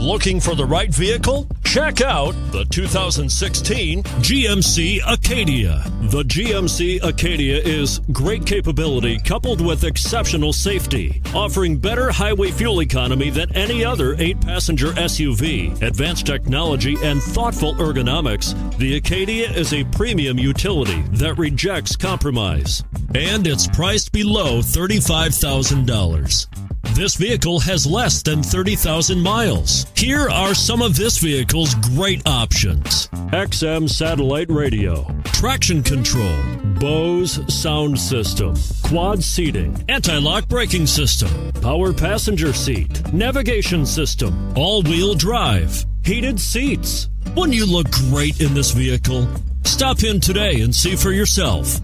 Looking for the right vehicle? Check out the 2016 GMC Acadia. The GMC Acadia is great capability coupled with exceptional safety, offering better highway fuel economy than any other 8-passenger SUV. Advanced technology and thoughtful ergonomics, the Acadia is a premium utility that rejects compromise. And it's priced below $35,000. This vehicle has less than 30,000 miles. Here are some of this vehicle's great options: XM satellite radio, traction control, Bose sound system, quad seating, anti-lock braking system, power passenger seat, navigation system, all-wheel drive, heated seats. Wouldn't you look great in this vehicle? Stop in today and see for yourself.